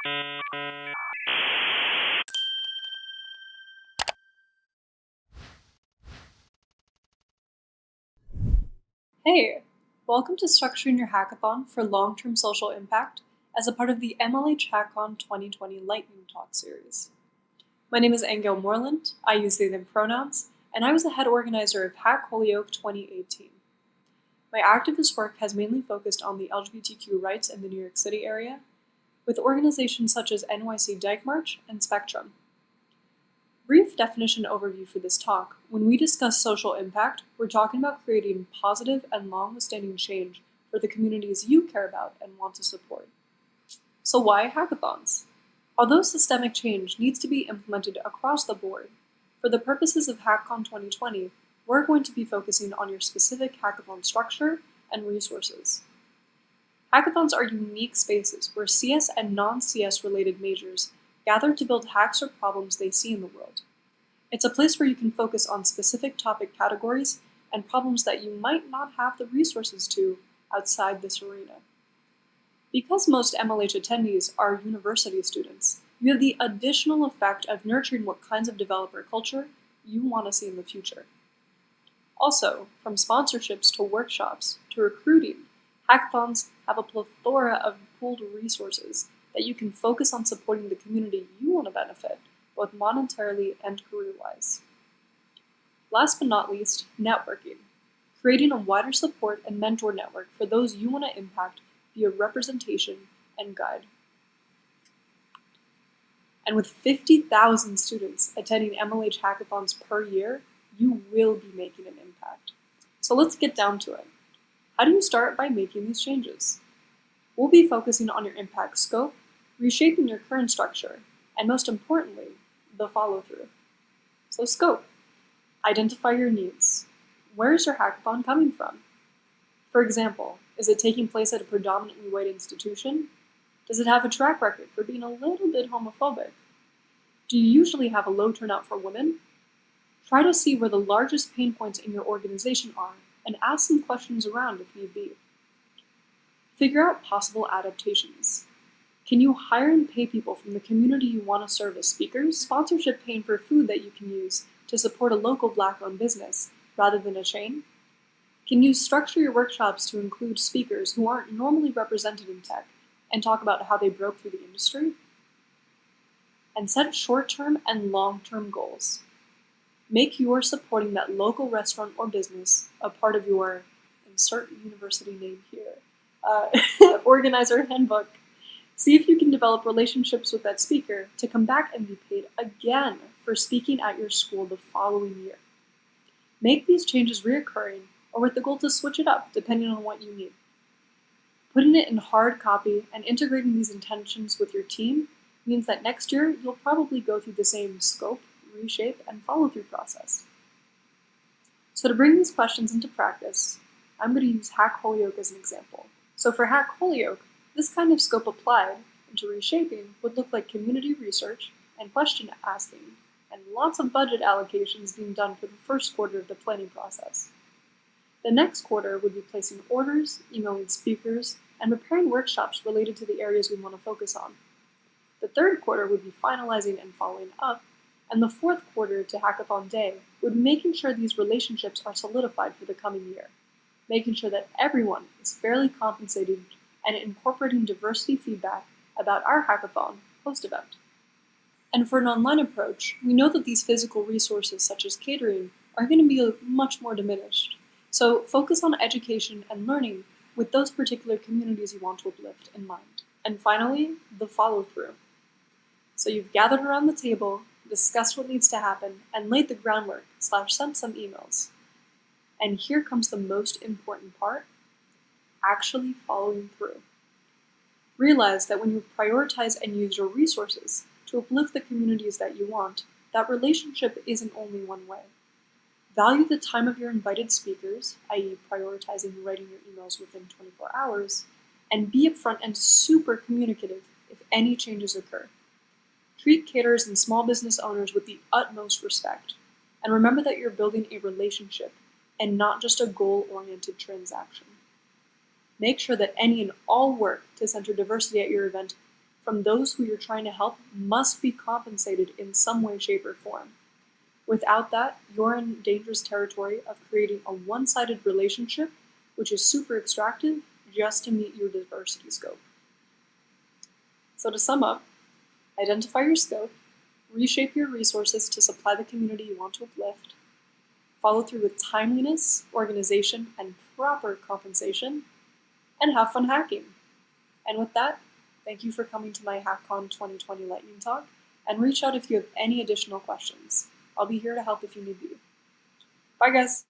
Hey, welcome to Structuring Your Hackathon for Long-Term Social Impact as a part of the MLH Hackcon 2020 Lightning Talk series. My name is Anne-Gail Moreland, I use they them pronouns, and I was the head organizer of Hack Holyoke 2018. My activist work has mainly focused on the LGBTQ rights in the New York City area, with organizations such as NYC Dyke March and Spectrum. Brief definition overview for this talk. When we discuss social impact, we're talking about creating positive and long-standing change for the communities you care about and want to support. So why hackathons? Although systemic change needs to be implemented across the board, for the purposes of Hackcon 2020, we're going to be focusing on your specific hackathon structure and resources. Hackathons are unique spaces where CS and non-CS related majors gather to build hacks or problems they see in the world. It's a place where you can focus on specific topic categories and problems that you might not have the resources to outside this arena. Because most MLH attendees are university students, you have the additional effect of nurturing what kinds of developer culture you want to see in the future. Also, from sponsorships to workshops to recruiting, hackathons have a plethora of pooled resources that you can focus on supporting the community you want to benefit, both monetarily and career-wise. Last but not least, networking. Creating a wider support and mentor network for those you want to impact via representation and guide. And with 50,000 students attending MLH hackathons per year, you will be making an impact. So let's get down to it. How do you start by making these changes? We'll be focusing on your impact scope, reshaping your current structure, and most importantly, the follow-through. So scope. Identify your needs. Where is your hackathon coming from? For example, is it taking place at a predominantly white institution? Does it have a track record for being a little bit homophobic? Do you usually have a low turnout for women? Try to see where the largest pain points in your organization are and ask some questions around if need be. Figure out possible adaptations. Can you hire and pay people from the community you want to serve as speakers? Sponsorship paying for food that you can use to support a local Black-owned business rather than a chain? Can you structure your workshops to include speakers who aren't normally represented in tech and talk about how they broke through the industry? And set short-term and long-term goals. Make your supporting that local restaurant or business a part of your, insert university name here, organizer handbook. See if you can develop relationships with that speaker to come back and be paid again for speaking at your school the following year. Make these changes reoccurring or with the goal to switch it up depending on what you need. Putting it in hard copy and integrating these intentions with your team means that next year you'll probably go through the same scope, reshape, and follow-through process. So to bring these questions into practice, I'm going to use Hack Holyoke as an example. So for Hack Holyoke, this kind of scope applied into reshaping would look like community research and question asking, and lots of budget allocations being done for the first quarter of the planning process. The next quarter would be placing orders, emailing speakers, and preparing workshops related to the areas we want to focus on. The third quarter would be finalizing and following up, and the fourth quarter to Hackathon Day would be making sure these relationships are solidified for the coming year, making sure that everyone is fairly compensated and incorporating diversity feedback about our hackathon post-event. And for an online approach, we know that these physical resources such as catering are going to be much more diminished. So focus on education and learning with those particular communities you want to uplift in mind. And finally, the follow-through. So you've gathered around the table, discussed what needs to happen, and laid the groundwork / sent some emails. And here comes the most important part, actually following through. Realize that when you prioritize and use your resources to uplift the communities that you want, that relationship isn't only one way. Value the time of your invited speakers, i.e. prioritizing writing your emails within 24 hours, and be upfront and super communicative if any changes occur. Treat caterers and small business owners with the utmost respect, and remember that you're building a relationship and not just a goal-oriented transaction. Make sure that any and all work to center diversity at your event from those who you're trying to help must be compensated in some way, shape, or form. Without that, you're in dangerous territory of creating a one-sided relationship, which is super extractive just to meet your diversity scope. So to sum up, identify your scope, reshape your resources to supply the community you want to uplift, follow through with timeliness, organization, and proper compensation, and have fun hacking. And with that, thank you for coming to my Hackcon 2020 Lightning Talk, and reach out if you have any additional questions. I'll be here to help if you need be. Bye, guys.